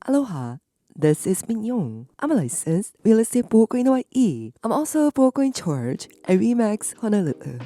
Aloha, this is Yong. I'm a licensed real estate broker in Hawaii. I'm also a broker in charge at Remax Honolulu.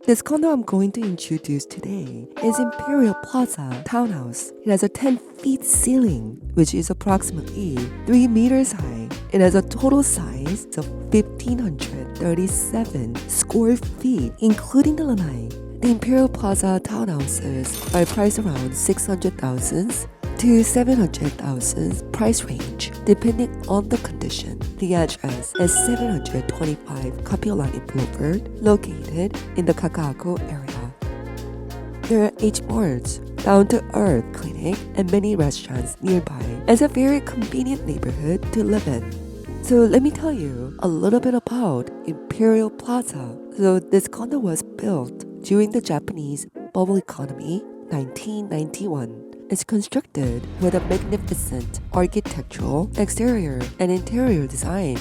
This condo I'm going to introduce today is Imperial Plaza Townhouse. It has a 10 feet ceiling, which is approximately 3 meters high. It has a total size of 1,537 square feet, including the lanai. The Imperial Plaza townhouses are priced around 600,000 to 700,000 price range, depending on the condition. The address is 725 Kapiolani Boulevard, located in the Kaka'ako area. There are H Marts, down-to-earth clinic, and many restaurants nearby. It's a very convenient neighborhood to live in. So let me tell you a little bit about Imperial Plaza. So this condo was built during the Japanese bubble economy, 1991. It's constructed with a magnificent architectural, exterior, and interior design.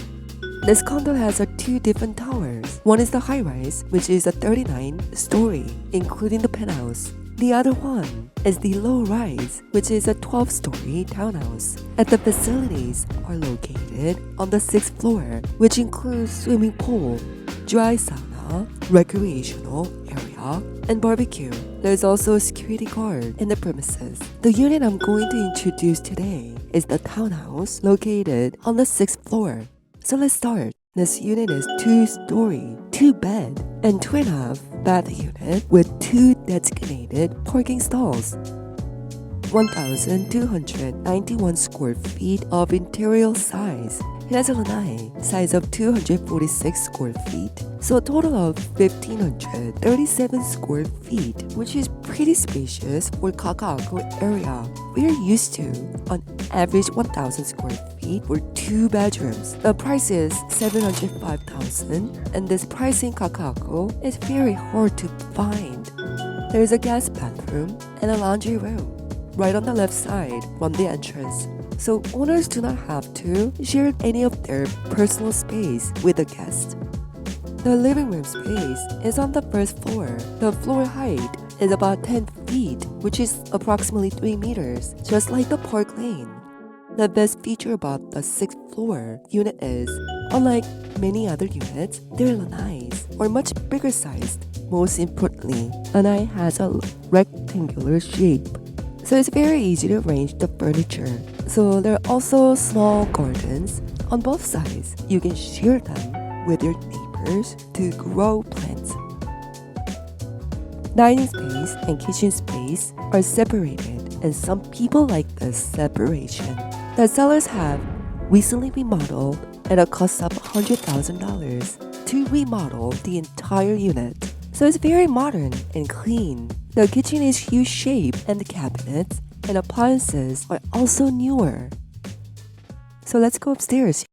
This condo has 2 different towers. One is the high-rise, which is a 39-story, including the penthouse. The other one is the low-rise, which is a 12-story townhouse. And the facilities are located on the 6th floor, which includes swimming pool, dry sauna, recreational area, and barbecue. There's also a security guard in the premises. The unit I'm going to introduce today is the townhouse located on the 6th floor. So let's start. This unit is 2-story, 2-bed, and 2.5 bath unit with 2 designated parking stalls. 1,291 square feet of interior size. It has a lanai size of 246 square feet, so a total of 1,537 square feet, which is pretty spacious for Kaka'ako area. We are used to on average 1,000 square feet for 2 bedrooms. The price is 705,000, and this price in Kaka'ako is very hard to find. There is a guest bathroom and a laundry room right on the left side from the entrance. So owners do not have to share any of their personal space with the guest. The living room space is on the 1st floor. The floor height is about 10 feet, which is approximately 3 meters, just like the park lane. The best feature about the 6th floor unit is, unlike many other units, their lanais are much bigger sized. Most importantly, lanai has a rectangular shape, so it's very easy to arrange the furniture. So there are also small gardens on both sides. You can share them with your neighbors to grow plants. Dining space and kitchen space are separated, and some people like this separation. The sellers have recently remodeled at a cost of $100,000 to remodel the entire unit. So it's very modern and clean. The kitchen is U-shaped, and the cabinets and appliances are also newer. So let's go upstairs.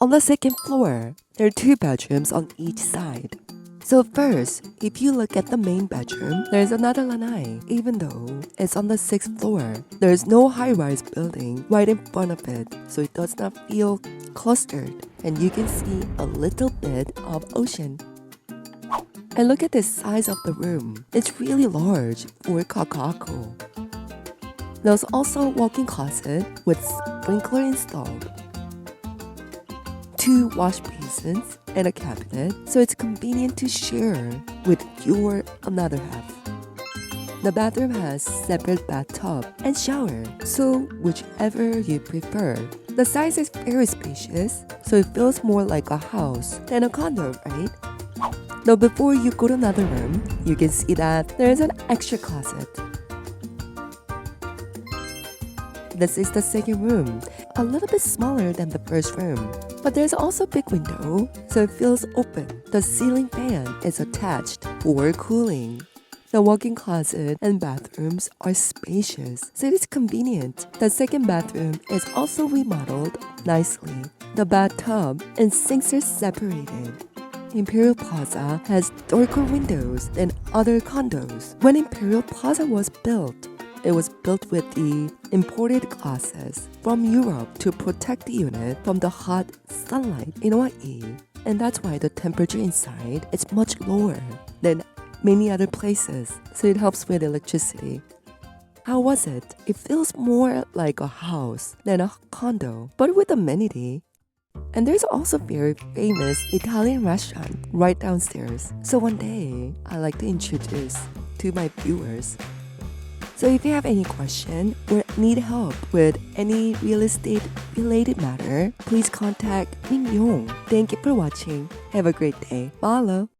On the 2nd floor, there are 2 bedrooms on each side. So first, if you look at the main bedroom, there's another lanai. Even though it's on the 6th floor, there's no high-rise building right in front of it, so it does not feel clustered, and you can see a little bit of ocean. And look at the size of the room. It's really large for Kaka'ako. There's also a walk-in closet with sprinkler installed, 2 wash basins, and a cabinet, so it's convenient to share with your another half. The bathroom has separate bathtub and shower, so whichever you prefer. The size is very spacious, so it feels more like a house than a condo, right? Now before you go to another room, you can see that there is an extra closet. This is the 2nd room, a little bit smaller than the 1st room. But there's also a big window, so it feels open. The ceiling fan is attached for cooling. The walk-in closet and bathrooms are spacious, so it is convenient. The 2nd bathroom is also remodeled nicely. The bathtub and sinks are separated. Imperial Plaza has darker windows than other condos. When Imperial Plaza was built, it was built with the imported glasses from Europe to protect the unit from the hot sunlight in Hawaii. And that's why the temperature inside is much lower than many other places, so it helps with electricity. How was it? It feels more like a house than a condo, but with amenity. And there's also a very famous Italian restaurant right downstairs. So one day, I'd like to introduce to my viewers. So if you have any question or need help with any real estate related matter, please contact Yong. Thank you for watching. Have a great day. Mahalo.